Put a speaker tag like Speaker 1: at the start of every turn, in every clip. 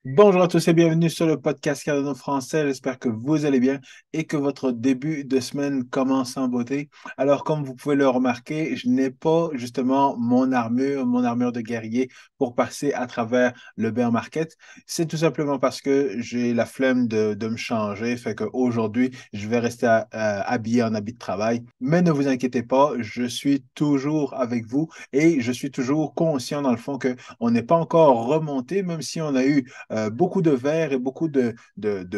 Speaker 1: Bonjour à tous et bienvenue sur le podcast Cardano français. J'espère que vous allez bien et que votre début de semaine commence en beauté. Alors, comme vous pouvez le remarquer, je n'ai pas justement mon armure de guerrier pour passer à travers le bear market. C'est tout simplement parce que j'ai la flemme de me changer. Fait qu'aujourd'hui, je vais rester habillé en habit de travail. Mais ne vous inquiétez pas, je suis toujours avec vous et je suis toujours conscient dans le fond que on n'est pas encore remonté, même si on a eu beaucoup de verre et beaucoup de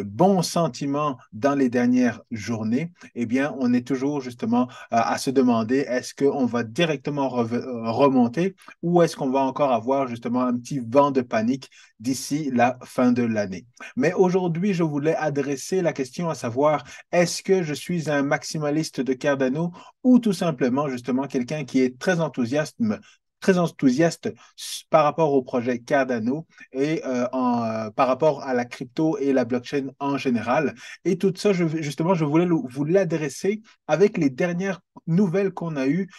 Speaker 1: bons sentiments dans les dernières journées, eh bien, on est toujours justement à se demander est-ce qu'on va directement remonter ou est-ce qu'on va encore avoir justement un petit vent de panique d'ici la fin de l'année. Mais aujourd'hui, je voulais adresser la question à savoir est-ce que je suis un maximaliste de Cardano ou tout simplement justement quelqu'un qui est très enthousiaste par rapport au projet Cardano et par rapport à la crypto et la blockchain en général. Et tout ça, justement, je voulais vous l'adresser avec les dernières nouvelles qu'on a eues.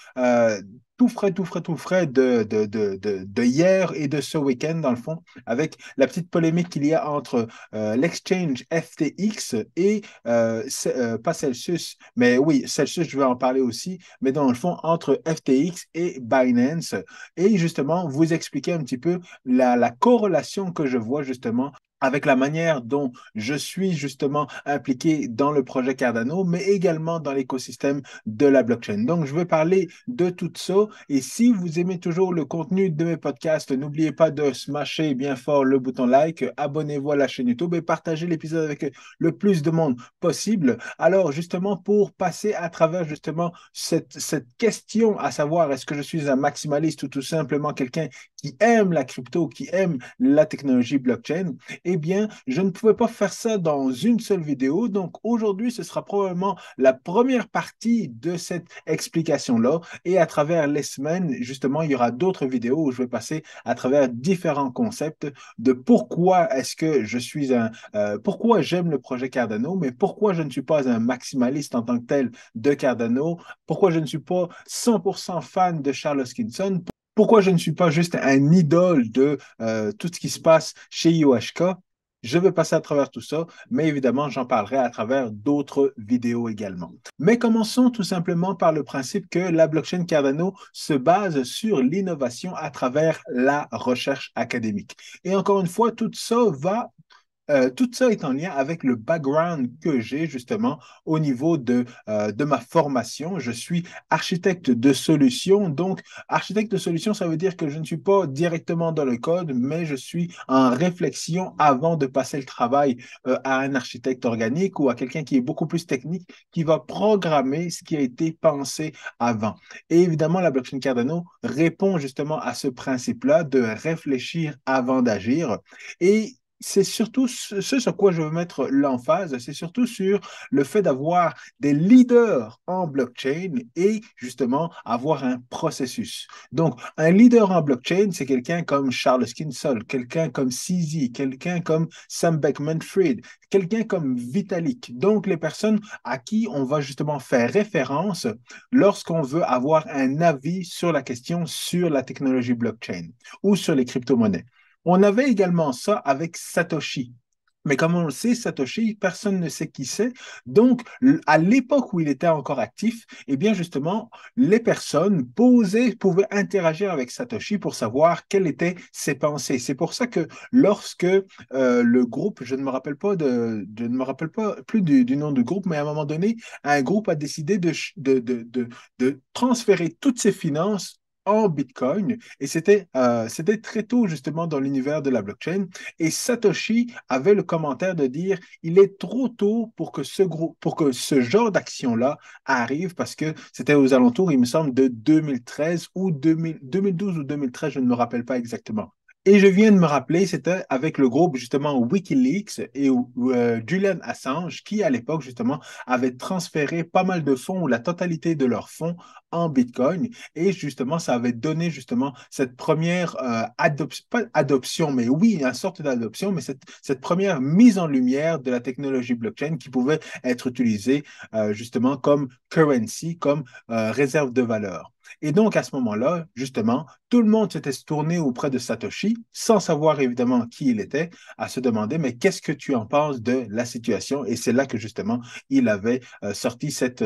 Speaker 1: Tout frais de hier et de ce week-end, dans le fond, avec la petite polémique qu'il y a entre l'exchange FTX et, pas Celsius, mais oui, Celsius, je vais en parler aussi, mais dans le fond, entre FTX et Binance. Et justement, vous expliquer un petit peu la corrélation que je vois justement avec la manière dont je suis justement impliqué dans le projet Cardano, mais également dans l'écosystème de la blockchain. Donc, je vais parler de tout ça. Et si vous aimez toujours le contenu de mes podcasts, n'oubliez pas de smasher bien fort le bouton like, abonnez-vous à la chaîne YouTube et partagez l'épisode avec le plus de monde possible. Alors, justement, pour passer à travers justement cette question, à savoir est-ce que je suis un maximaliste ou tout simplement quelqu'un qui aime la crypto, qui aime la technologie blockchain, eh bien, je ne pouvais pas faire ça dans une seule vidéo. Donc, aujourd'hui, ce sera probablement la première partie de cette explication-là. Et à travers les semaines, justement, il y aura d'autres vidéos où je vais passer à travers différents concepts de pourquoi est-ce que je suis pourquoi j'aime le projet Cardano, mais pourquoi je ne suis pas un maximaliste en tant que tel de Cardano, pourquoi je ne suis pas 100% fan de Charles Hoskinson, pourquoi je ne suis pas juste un idole de tout ce qui se passe chez IOHK. Je vais passer à travers tout ça, mais évidemment, j'en parlerai à travers d'autres vidéos également. Mais commençons tout simplement par le principe que la blockchain Cardano se base sur l'innovation à travers la recherche académique. Et encore une fois, tout ça est en lien avec le background que j'ai justement au niveau de ma formation. Je suis architecte de solutions. Donc, architecte de solutions, ça veut dire que je ne suis pas directement dans le code, mais je suis en réflexion avant de passer le travail à un architecte organique ou à quelqu'un qui est beaucoup plus technique, qui va programmer ce qui a été pensé avant. Et évidemment, la blockchain Cardano répond justement à ce principe-là de réfléchir avant d'agir. Et c'est surtout ce sur quoi je veux mettre l'emphase, c'est surtout sur le fait d'avoir des leaders en blockchain et justement avoir un processus. Donc, un leader en blockchain, c'est quelqu'un comme Charles Kinsole, quelqu'un comme CZ, quelqu'un comme Sam Beckman-Fried, quelqu'un comme Vitalik. Donc, les personnes à qui on va justement faire référence lorsqu'on veut avoir un avis sur la question sur la technologie blockchain ou sur les crypto-monnaies. On avait également ça avec Satoshi. Mais comme on le sait, Satoshi, personne ne sait qui c'est. Donc, à l'époque où il était encore actif, eh bien justement, les personnes pouvaient interagir avec Satoshi pour savoir quelles étaient ses pensées. C'est pour ça que lorsque le groupe, je ne me rappelle pas plus du nom du groupe, mais à un moment donné, un groupe a décidé de transférer toutes ses finances en Bitcoin et c'était très tôt justement dans l'univers de la blockchain et Satoshi avait le commentaire de dire il est trop tôt pour que pour que ce genre d'action-là arrive parce que c'était aux alentours, il me semble, de 2013 ou 2012 ou 2013, je ne me rappelle pas exactement. Et je viens de me rappeler, c'était avec le groupe justement Wikileaks et Julian Assange qui, à l'époque, justement, avait transféré pas mal de fonds ou la totalité de leurs fonds en Bitcoin. Et justement, ça avait donné justement cette première adoption, pas adoption, mais oui, une sorte d'adoption, mais cette première mise en lumière de la technologie blockchain qui pouvait être utilisée justement comme currency, comme réserve de valeur. Et donc, à ce moment-là, justement, tout le monde s'était tourné auprès de Satoshi, sans savoir évidemment qui il était, à se demander, mais qu'est-ce que tu en penses de la situation? Et c'est là que, justement, il avait sorti cette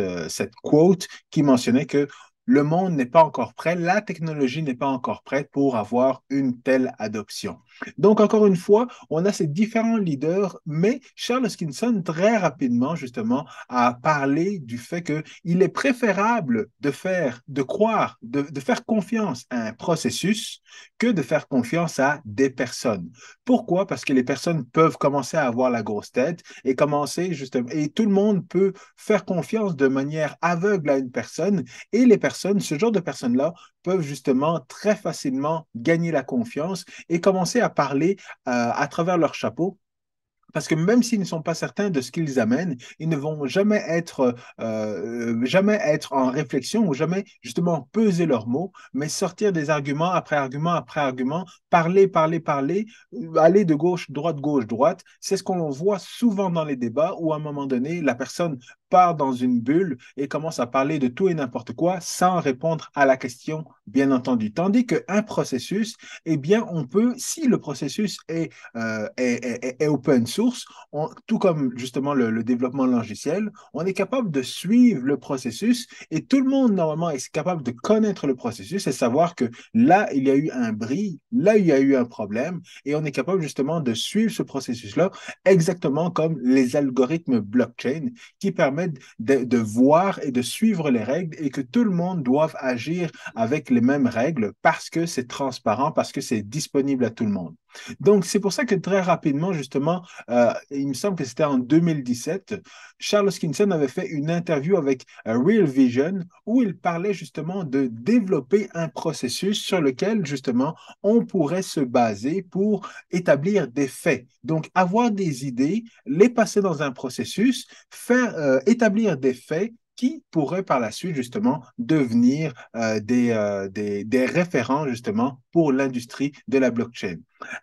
Speaker 1: quote qui mentionnait que le monde n'est pas encore prêt, la technologie n'est pas encore prête pour avoir une telle adoption. Donc, encore une fois, on a ces différents leaders, mais Charles Hoskinson, très rapidement, justement, a parlé du fait qu'il est préférable de croire, de faire confiance à un processus que de faire confiance à des personnes. Pourquoi? Parce que les personnes peuvent commencer à avoir la grosse tête et commencer justement, et tout le monde peut faire confiance de manière aveugle à une personne et les personnes, ce genre de personnes-là, peuvent justement très facilement gagner la confiance et commencer à parler à travers leur chapeau parce que même s'ils ne sont pas certains de ce qu'ils amènent, ils ne vont jamais être en réflexion ou jamais justement peser leurs mots, mais sortir des arguments après argument après argument, parler, parler, parler, aller de gauche, droite. C'est ce qu'on voit souvent dans les débats où à un moment donné, la personne part dans une bulle et commence à parler de tout et n'importe quoi sans répondre à la question, bien entendu. Tandis qu'un processus, eh bien, on peut, si le processus est open source, tout comme justement le développement logiciel, on est capable de suivre le processus et tout le monde normalement est capable de connaître le processus et savoir que là, il y a eu un bris, là, il y a eu un problème et on est capable justement de suivre ce processus-là exactement comme les algorithmes blockchain qui permettent de voir et de suivre les règles et que tout le monde doit agir avec les mêmes règles parce que c'est transparent, parce que c'est disponible à tout le monde. Donc, c'est pour ça que très rapidement, justement, il me semble que c'était en 2017, Charles Hoskinson avait fait une interview avec Real Vision où il parlait justement de développer un processus sur lequel, justement, on pourrait se baser pour établir des faits. Donc, avoir des idées, les passer dans un processus, établir des faits qui pourraient par la suite justement devenir des référents justement pour l'industrie de la blockchain.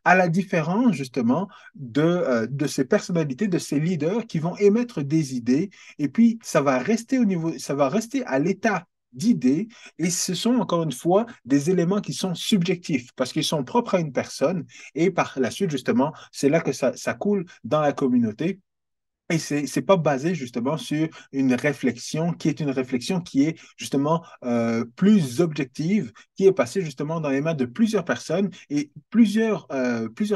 Speaker 1: À la différence justement de ces personnalités, de ces leaders qui vont émettre des idées et puis ça va rester au niveau, ça va rester à l'état d'idées et ce sont encore une fois des éléments qui sont subjectifs parce qu'ils sont propres à une personne et par la suite justement c'est là que ça coule dans la communauté et c'est pas basé justement sur une réflexion qui est une réflexion qui est justement plus objective, qui est passée justement dans les mains de plusieurs personnes et plusieurs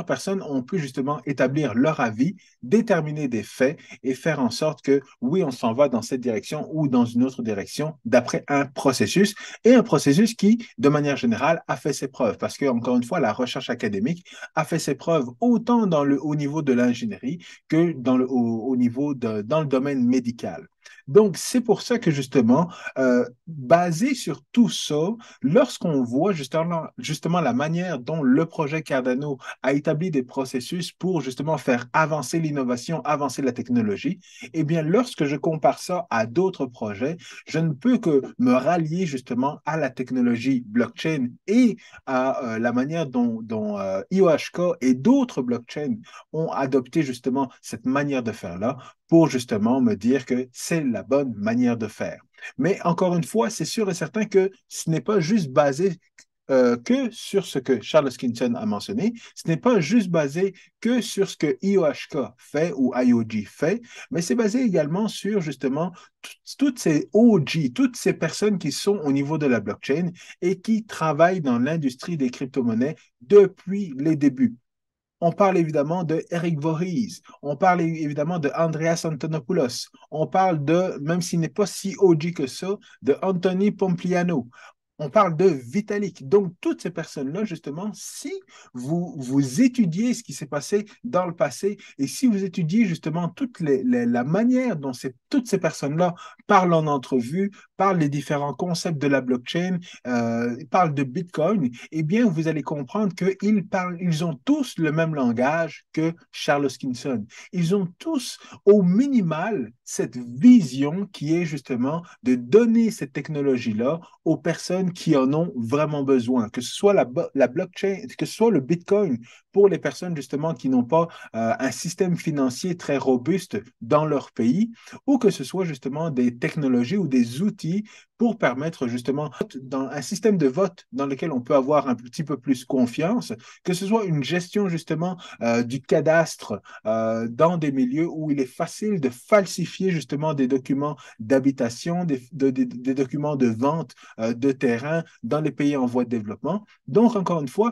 Speaker 1: personnes ont pu justement établir leur avis, déterminer des faits et faire en sorte que oui, on s'en va dans cette direction ou dans une autre direction d'après un processus et un processus qui, de manière générale, a fait ses preuves parce que, encore une fois, la recherche académique a fait ses preuves autant au niveau de l'ingénierie que au niveau dans le domaine médical. Donc, c'est pour ça que justement, basé sur tout ça, lorsqu'on voit justement la manière dont le projet Cardano a établi des processus pour justement faire avancer l'innovation, avancer la technologie, eh bien, lorsque je compare ça à d'autres projets, je ne peux que me rallier justement à la technologie blockchain et à la manière dont IOHK et d'autres blockchains ont adopté justement cette manière de faire-là pour justement me dire que c'est la bonne manière de faire. Mais encore une fois, c'est sûr et certain que ce n'est pas juste basé que sur ce que Charles Hoskinson a mentionné. Ce n'est pas juste basé que sur ce que IOHK fait ou IOG fait, mais c'est basé également sur justement toutes ces OG, toutes ces personnes qui sont au niveau de la blockchain et qui travaillent dans l'industrie des crypto-monnaies depuis les débuts. On parle évidemment de Eric Voorhees, on parle évidemment de Andreas Antonopoulos, on parle de, même s'il n'est pas si OG que ça, de Anthony Pompliano. On parle de Vitalik. Donc, toutes ces personnes-là, justement, si vous étudiez ce qui s'est passé dans le passé et si vous étudiez justement la manière dont toutes ces personnes-là parlent en entrevue, parlent des différents concepts de la blockchain, parlent de Bitcoin, eh bien, vous allez comprendre ils ont tous le même langage que Charles Hoskinson. Ils ont tous, au minimal, cette vision qui est justement de donner cette technologie-là aux personnes qui en ont vraiment besoin, que ce soit la blockchain, que ce soit le Bitcoin pour les personnes justement qui n'ont pas un système financier très robuste dans leur pays, ou que ce soit justement des technologies ou des outils pour permettre justement dans un système de vote dans lequel on peut avoir un petit peu plus confiance, que ce soit une gestion justement du cadastre dans des milieux où il est facile de falsifier justement des documents d'habitation, des documents de vente de terrain dans les pays en voie de développement. Donc, encore une fois,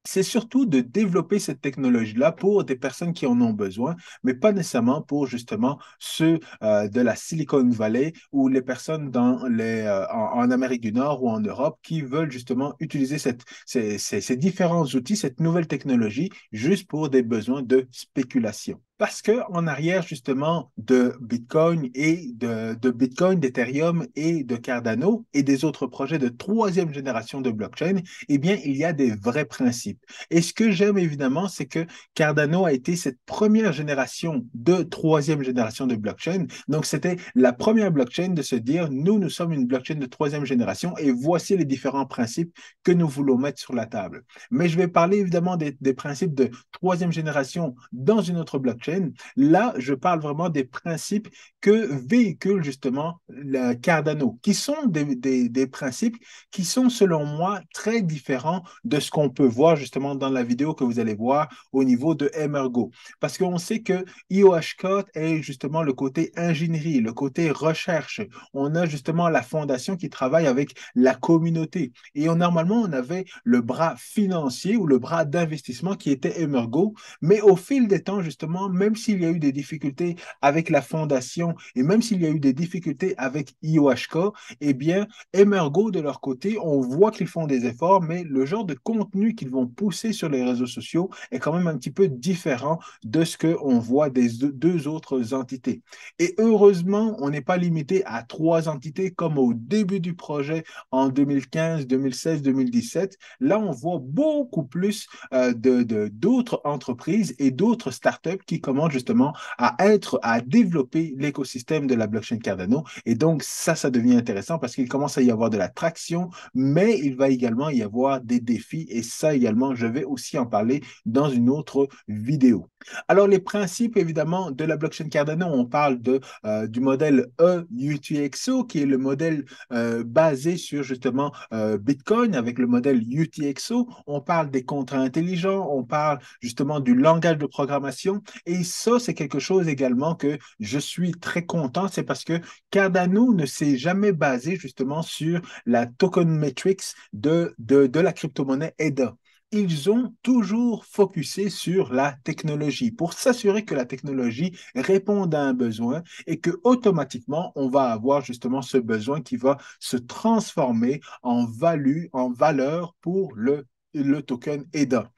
Speaker 1: c'est surtout de développer cette technologie-là pour des personnes qui en ont besoin, mais pas nécessairement pour justement ceux de la Silicon Valley ou les personnes en Amérique du Nord ou en Europe qui veulent justement utiliser ces différents outils, cette nouvelle technologie, juste pour des besoins de spéculation. Parce que en arrière justement de Bitcoin de Bitcoin, d'Ethereum et de Cardano et des autres projets de troisième génération de blockchain, eh bien, il y a des vrais principes. Et ce que j'aime évidemment, c'est que Cardano a été cette première génération de troisième génération de blockchain. Donc, c'était la première blockchain de se dire, nous sommes une blockchain de troisième génération et voici les différents principes que nous voulons mettre sur la table. Mais je vais parler évidemment des principes de troisième génération dans une autre blockchain. Là, je parle vraiment des principes que véhicule justement le Cardano, qui sont des principes qui sont, selon moi, très différents de ce qu'on peut voir justement dans la vidéo que vous allez voir au niveau de Emergo. Parce qu'on sait que EOHCode est justement le côté ingénierie, le côté recherche. On a justement la fondation qui travaille avec la communauté. Et normalement, on avait le bras financier ou le bras d'investissement qui était Emergo. Mais au fil des temps, justement, même s'il y a eu des difficultés avec la fondation et même s'il y a eu des difficultés avec EOHCode, eh bien, Emergo, de leur côté, on voit qu'ils font des efforts, mais le genre de contenu qu'ils vont pousser sur les réseaux sociaux est quand même un petit peu différent de ce qu'on voit des deux autres entités. Et heureusement, on n'est pas limité à trois entités comme au début du projet en 2015, 2016, 2017. Là, on voit beaucoup plus d'autres entreprises et d'autres startups qui commencent justement à développer l'écosystème de la blockchain Cardano. Et donc, ça devient intéressant parce qu'il commence à y avoir de la traction, mais il va également y avoir des défis. Et ça également, je vais aussi en parler dans une autre vidéo. Alors, les principes, évidemment, de la blockchain Cardano, on parle du modèle EUTXO, qui est le modèle basé sur justement Bitcoin avec le modèle UTXO. On parle des contrats intelligents, on parle justement du langage de programmation. Et ça, c'est quelque chose également que je suis très content. C'est parce que Cardano ne s'est jamais basé justement sur la token metrics de la crypto-monnaie EDA. Ils ont toujours focusé sur la technologie pour s'assurer que la technologie réponde à un besoin et que automatiquement on va avoir justement ce besoin qui va se transformer en valeur pour le token EDA.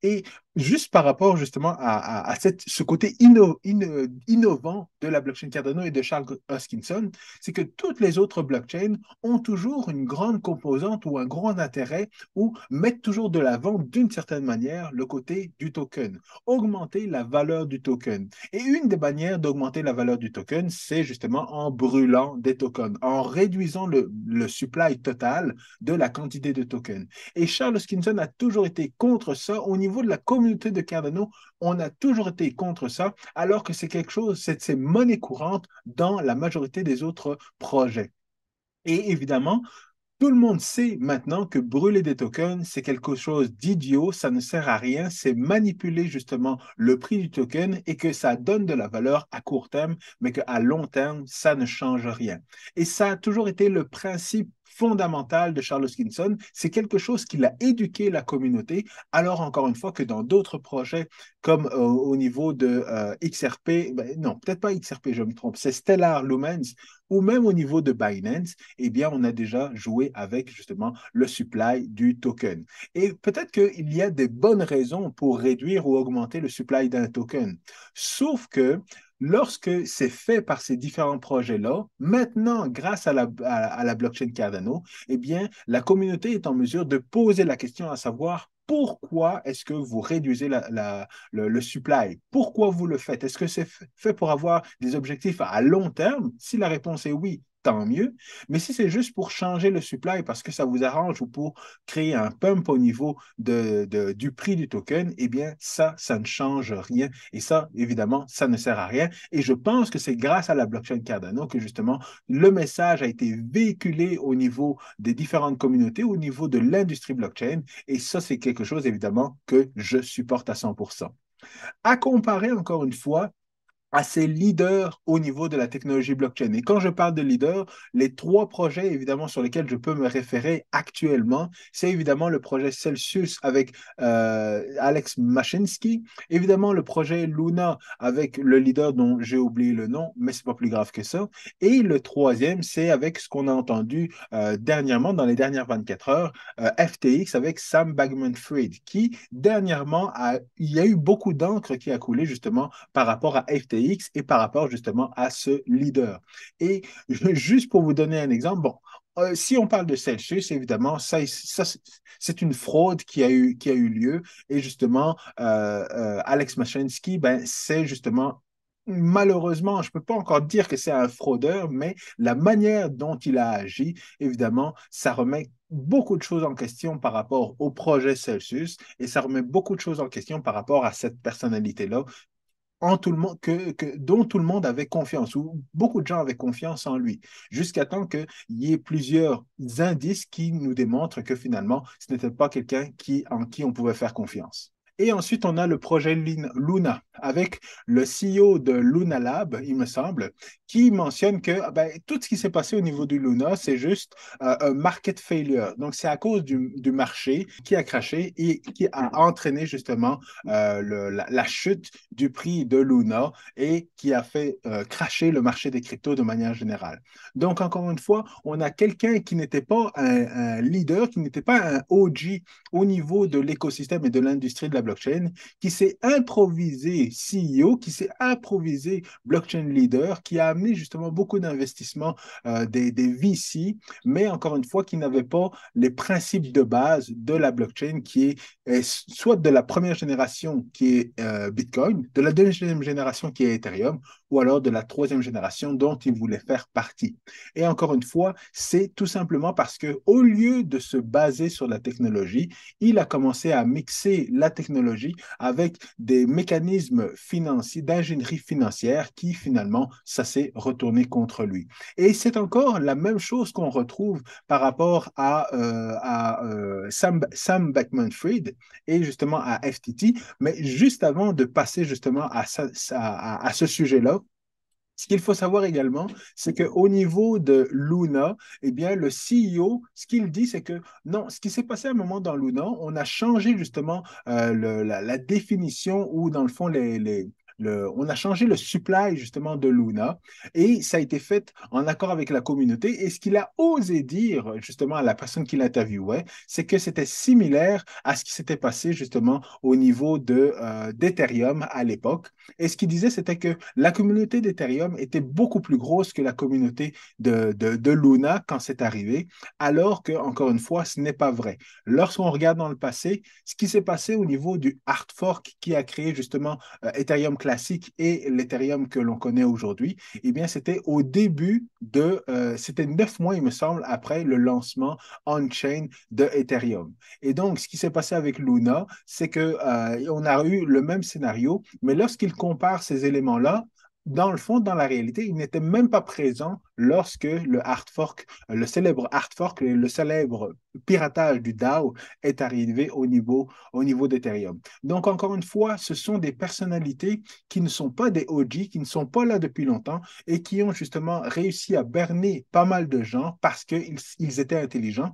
Speaker 1: Et juste par rapport justement à ce côté innovant de la blockchain Cardano et de Charles Hoskinson, c'est que toutes les autres blockchains ont toujours une grande composante ou un grand intérêt ou mettent toujours de l'avant d'une certaine manière le côté du token, augmenter la valeur du token. Et une des manières d'augmenter la valeur du token, c'est justement en brûlant des tokens, en réduisant le supply total de la quantité de tokens. Et Charles Hoskinson a toujours été contre ça au niveau de la communauté de Cardano. On a toujours été contre ça, alors que c'est quelque chose, c'est monnaie courante dans la majorité des autres projets. Et évidemment, tout le monde sait maintenant que brûler des tokens, c'est quelque chose d'idiot, ça ne sert à rien, c'est manipuler justement le prix du token et que ça donne de la valeur à court terme, mais qu'à long terme, ça ne change rien. Et ça a toujours été le principe fondamental de Charles Hoskinson, c'est quelque chose qu'il a éduqué la communauté, alors encore une fois que dans d'autres projets comme au niveau de XRP, ben, non, peut-être pas XRP, je me trompe, c'est Stellar Lumens, ou même au niveau de Binance, eh bien, on a déjà joué avec justement le supply du token. Et peut-être qu'il y a des bonnes raisons pour réduire ou augmenter le supply d'un token. Sauf que lorsque c'est fait par ces différents projets-là, maintenant, grâce à la blockchain Cardano, eh bien, la communauté est en mesure de poser la question à savoir pourquoi est-ce que vous réduisez le supply? Pourquoi vous le faites? Est-ce que c'est fait pour avoir des objectifs à long terme? Si la réponse est oui, tant mieux. Mais si c'est juste pour changer le supply parce que ça vous arrange ou pour créer un pump au niveau du prix du token, eh bien, ça ne change rien. Et ça, évidemment, ça ne sert à rien. Et je pense que c'est grâce à la blockchain Cardano que justement, le message a été véhiculé au niveau des différentes communautés, au niveau de l'industrie blockchain. Et ça, c'est quelque chose, évidemment, que je supporte à 100%. À comparer, encore une fois, à ces leaders au niveau de la technologie blockchain. Et quand je parle de leaders, les trois projets, évidemment, sur lesquels je peux me référer actuellement, c'est évidemment le projet Celsius avec Alex Mashinsky, évidemment le projet Luna avec le leader dont j'ai oublié le nom, mais c'est pas plus grave que ça. Et le troisième, c'est avec ce qu'on a entendu dernièrement, dans les dernières 24 heures, FTX avec Sam Bankman-Fried, qui dernièrement, il y a eu beaucoup d'encre qui a coulé justement par rapport à FTX et par rapport justement à ce leader. Et juste pour vous donner un exemple, bon, si on parle de Celsius, évidemment, c'est une fraude qui a eu lieu. Et justement, Alex Mashinsky, ben, c'est justement malheureusement, je ne peux pas encore dire que c'est un fraudeur, mais la manière dont il a agi, évidemment, ça remet beaucoup de choses en question par rapport au projet Celsius et ça remet beaucoup de choses en question par rapport à cette personnalité-là en tout le monde, dont tout le monde avait confiance, ou beaucoup de gens avaient confiance en lui, jusqu'à temps qu'il y ait plusieurs indices qui nous démontrent que finalement, ce n'était pas quelqu'un en qui on pouvait faire confiance. Et ensuite, on a le projet Luna avec le CEO de Luna Lab, il me semble, qui mentionne que ben, tout ce qui s'est passé au niveau du Luna, c'est juste un market failure. Donc, c'est à cause du marché qui a craché et qui a entraîné justement la chute du prix de Luna et qui a fait cracher le marché des cryptos de manière générale. Donc, encore une fois, on a quelqu'un qui n'était pas un leader, qui n'était pas un OG au niveau de l'écosystème et de l'industrie de la blockchain, qui s'est improvisé CEO, qui s'est improvisé blockchain leader, qui a amené justement beaucoup d'investissements des VC, mais encore une fois, qui n'avait pas les principes de base de la blockchain, est soit de la première génération qui est Bitcoin, de la deuxième génération qui est Ethereum, ou alors de la troisième génération dont il voulait faire partie. Et encore une fois, c'est tout simplement parce que au lieu de se baser sur la technologie, il a commencé à mixer la technologie avec des mécanismes financiers, d'ingénierie financière qui finalement, ça s'est retourné contre lui. Et c'est encore la même chose qu'on retrouve par rapport à Sam Bankman-Fried et justement à FTT. Mais juste avant de passer justement à ce sujet-là, ce qu'il faut savoir également, c'est qu'au niveau de Luna, eh bien, le CEO, ce qu'il dit, c'est que non, ce qui s'est passé à un moment dans Luna, on a changé justement la définition ou dans le fond, on a changé le supply justement de Luna et ça a été fait en accord avec la communauté. Et ce qu'il a osé dire justement à la personne qui l'interviewait, c'est que c'était similaire à ce qui s'était passé justement au niveau d'Ethereum à l'époque. Et ce qu'il disait, c'était que la communauté d'Ethereum était beaucoup plus grosse que la communauté de Luna quand c'est arrivé, alors que, encore une fois, ce n'est pas vrai. Lorsqu'on regarde dans le passé, ce qui s'est passé au niveau du hard fork qui a créé justement Ethereum classique et l'Ethereum que l'on connaît aujourd'hui, eh bien, c'était au début c'était 9 mois, il me semble, après le lancement on-chain de Ethereum. Et donc, ce qui s'est passé avec Luna, c'est qu'on a eu le même scénario, mais lorsqu'il compare ces éléments-là, dans le fond, dans la réalité, il n'était même pas présent lorsque le hard fork, le célèbre hard fork, le célèbre piratage du DAO est arrivé au niveau d'Ethereum. Donc, encore une fois, ce sont des personnalités qui ne sont pas des OG, qui ne sont pas là depuis longtemps et qui ont justement réussi à berner pas mal de gens parce qu'ils étaient intelligents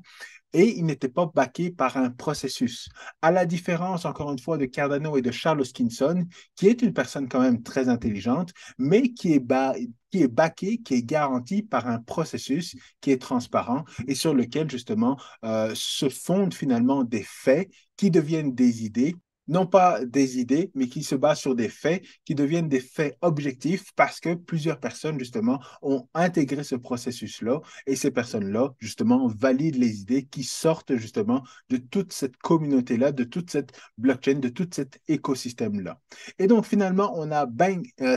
Speaker 1: et il n'était pas backé par un processus. À la différence, encore une fois, de Cardano et de Charles Hoskinson, qui est une personne quand même très intelligente, mais qui est backé, qui est garanti par un processus qui est transparent et sur lequel, justement, se fondent finalement des faits qui deviennent des idées non pas des idées, mais qui se basent sur des faits, qui deviennent des faits objectifs parce que plusieurs personnes, justement, ont intégré ce processus-là et ces personnes-là, justement, valident les idées qui sortent, justement, de toute cette communauté-là, de toute cette blockchain, de tout cet écosystème-là. Et donc, finalement, on a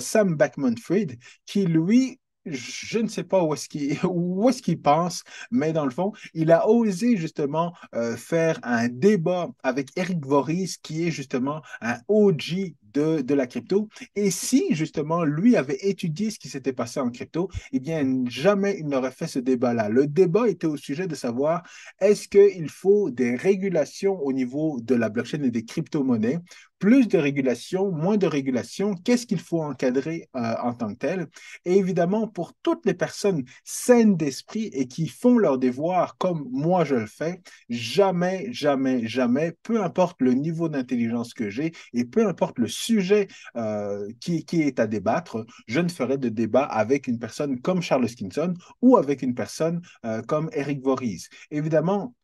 Speaker 1: Sam Bankman-Fried qui, lui, je ne sais pas où est-ce qu'il où est-ce qu'il pense, mais dans le fond, il a osé justement faire un débat avec Eric Voorhees, qui est justement un OG de la crypto. Et si justement lui avait étudié ce qui s'était passé en crypto, eh bien, jamais il n'aurait fait ce débat-là. Le débat était au sujet de savoir est-ce qu'il faut des régulations au niveau de la blockchain et des crypto-monnaies, plus de régulation, moins de régulation, qu'est-ce qu'il faut encadrer en tant que tel. Et évidemment, pour toutes les personnes saines d'esprit et qui font leur devoir comme moi je le fais, jamais, jamais, jamais, peu importe le niveau d'intelligence que j'ai et peu importe le sujet qui est à débattre, je ne ferai de débat avec une personne comme Charles Hoskinson ou avec une personne comme Eric Voorhees. Évidemment,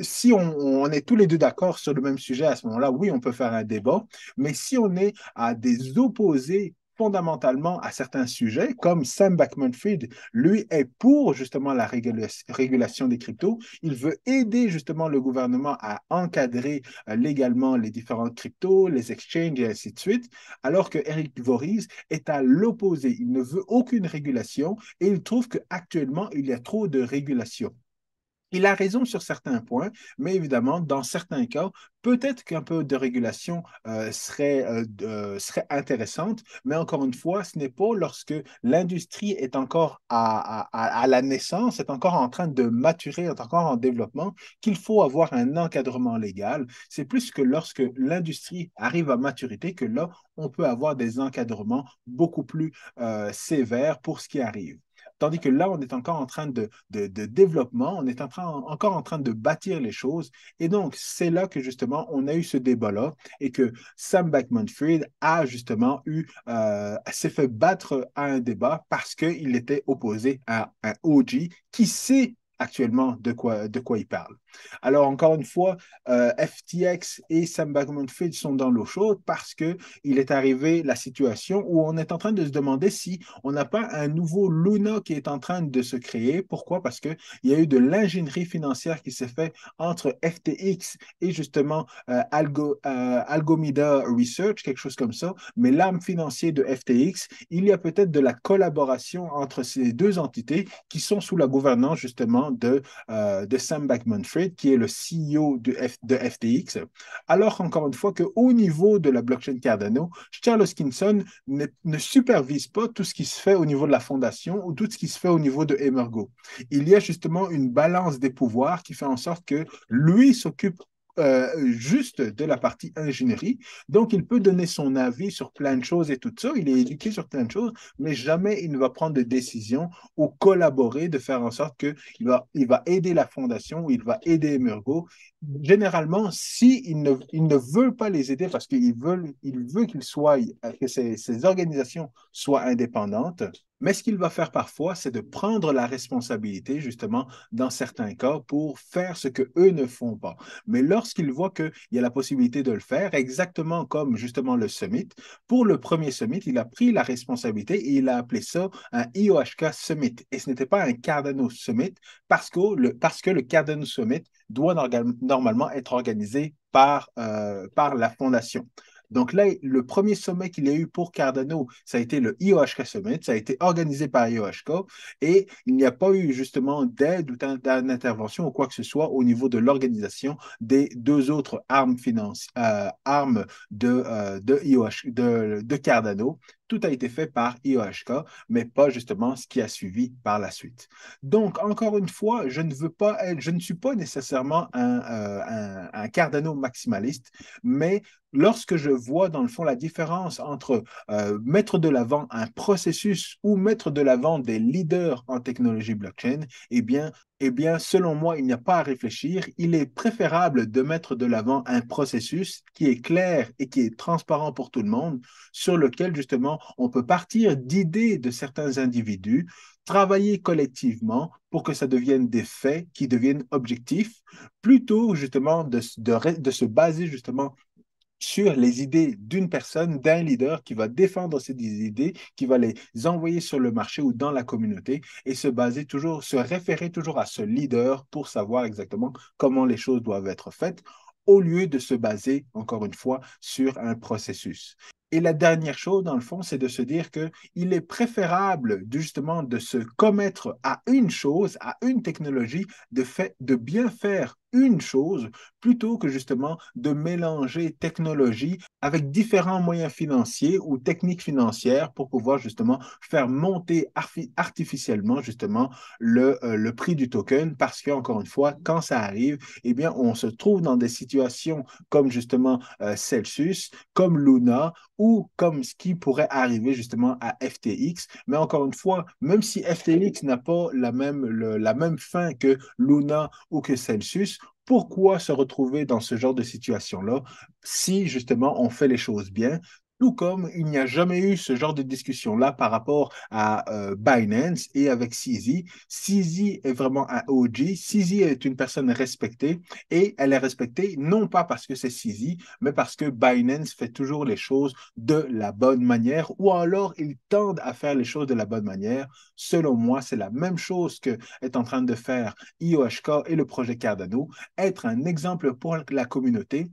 Speaker 1: si on est tous les deux d'accord sur le même sujet, à ce moment-là, oui, on peut faire un débat, mais si on est à des opposés fondamentalement à certains sujets, comme Sam Bankman-Fried, lui est pour justement la régulation des cryptos. Il veut aider justement le gouvernement à encadrer légalement les différentes cryptos, les exchanges et ainsi de suite, alors que Eric Voorhees est à l'opposé. Il ne veut aucune régulation et il trouve qu'actuellement, il y a trop de régulation. Il a raison sur certains points, mais évidemment, dans certains cas, peut-être qu'un peu de régulation serait intéressante, mais encore une fois, ce n'est pas lorsque l'industrie est encore à la naissance, est encore en train de maturer, est encore en développement, qu'il faut avoir un encadrement légal. C'est plus que lorsque l'industrie arrive à maturité que là, on peut avoir des encadrements beaucoup plus sévères pour ce qui arrive. Tandis que là, on est encore en train de développement, on est encore en train de bâtir les choses. Et donc, c'est là que justement, on a eu ce débat-là et que Sam Bankman-Fried a justement s'est fait battre à un débat parce qu'il était opposé à un OG qui sait actuellement de quoi il parle. Alors, encore une fois, FTX et Sam Bankman-Fried sont dans l'eau chaude parce que il est arrivé la situation où on est en train de se demander si on n'a pas un nouveau Luna qui est en train de se créer. Pourquoi? Parce qu'il y a eu de l'ingénierie financière qui s'est faite entre FTX et justement Algomeda Research, quelque chose comme ça. Mais l'âme financière de FTX, il y a peut-être de la collaboration entre ces deux entités qui sont sous la gouvernance justement de Sam Bankman-Fried, qui est le CEO de FTX. Alors, encore une fois, qu'au niveau de la blockchain Cardano, Charles Hoskinson ne supervise pas tout ce qui se fait au niveau de la fondation ou tout ce qui se fait au niveau de Emergo. Il y a justement une balance des pouvoirs qui fait en sorte que lui s'occupe juste de la partie ingénierie. Donc, il peut donner son avis sur plein de choses et tout ça. Il est éduqué sur plein de choses, mais jamais il ne va prendre de décision ou collaborer de faire en sorte il va aider la fondation ou il va aider Emergo. Généralement, si il ne veut pas les aider parce il veut qu'ils soient, que ces organisations soient indépendantes, mais ce qu'il va faire parfois, c'est de prendre la responsabilité, justement, dans certains cas, pour faire ce que eux ne font pas. Mais lorsqu'il voit qu'il y a la possibilité de le faire, exactement comme justement le Summit, pour le premier Summit, il a pris la responsabilité et il a appelé ça un IOHK Summit. Et ce n'était pas un Cardano Summit parce que le Cardano Summit doit normalement être organisé par la fondation. Donc là, le premier sommet qu'il y a eu pour Cardano, ça a été le IOHK Summit, ça a été organisé par IOHK et il n'y a pas eu justement d'aide ou d'intervention ou quoi que ce soit au niveau de l'organisation des deux autres armes de Cardano. Tout a été fait par IOHK, mais pas justement ce qui a suivi par la suite. Donc, encore une fois, je ne suis pas nécessairement un Cardano maximaliste, mais lorsque je vois dans le fond la différence entre mettre de l'avant un processus ou mettre de l'avant des leaders en technologie blockchain, eh bien, selon moi, il n'y a pas à réfléchir. Il est préférable de mettre de l'avant un processus qui est clair et qui est transparent pour tout le monde, sur lequel justement on peut partir d'idées de certains individus, travailler collectivement pour que ça devienne des faits qui deviennent objectifs, plutôt justement de se baser justement sur les idées d'une personne, d'un leader qui va défendre ces idées, qui va les envoyer sur le marché ou dans la communauté et se référer toujours à ce leader pour savoir exactement comment les choses doivent être faites au lieu de se baser, encore une fois, sur un processus. Et la dernière chose, dans le fond, c'est de se dire qu'il est préférable justement de se commettre à une chose, à une technologie, de bien faire une chose plutôt que justement de mélanger technologie avec différents moyens financiers ou techniques financières pour pouvoir justement faire monter artificiellement justement le prix du token parce que, encore une fois, quand ça arrive, eh bien, on se trouve dans des situations comme justement Celsius, comme Luna, ou comme ce qui pourrait arriver justement à FTX. Mais encore une fois, même si FTX n'a pas la même fin que Luna ou que Celsius, pourquoi se retrouver dans ce genre de situation-là si justement on fait les choses bien? Tout comme il n'y a jamais eu ce genre de discussion-là par rapport à Binance et avec CZ. CZ est vraiment un OG. CZ est une personne respectée et elle est respectée non pas parce que c'est CZ, mais parce que Binance fait toujours les choses de la bonne manière ou alors ils tendent à faire les choses de la bonne manière. Selon moi, c'est la même chose que est en train de faire IOHK et le projet Cardano, être un exemple pour la communauté.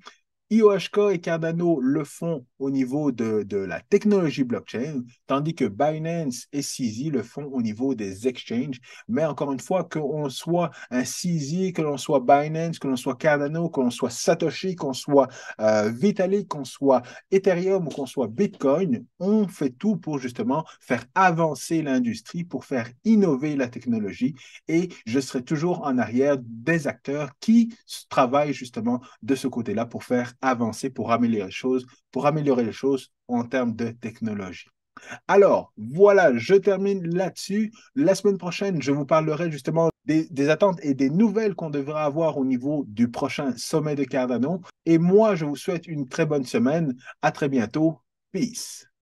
Speaker 1: IOHK et Cardano le font au niveau de la technologie blockchain, tandis que Binance et CZ le font au niveau des exchanges. Mais encore une fois, qu'on soit un CZ, que l'on soit Binance, que l'on soit Cardano, que l'on soit Satoshi, qu'on soit Vitalik, qu'on soit Ethereum ou qu'on soit Bitcoin, on fait tout pour justement faire avancer l'industrie, pour faire innover la technologie. Et je serai toujours en arrière des acteurs qui travaillent justement de ce côté-là pour faire avancer, pour améliorer les choses en termes de technologie. Alors, voilà, je termine là-dessus. La semaine prochaine, je vous parlerai justement des attentes et des nouvelles qu'on devra avoir au niveau du prochain sommet de Cardano. Et moi, je vous souhaite une très bonne semaine. À très bientôt. Peace.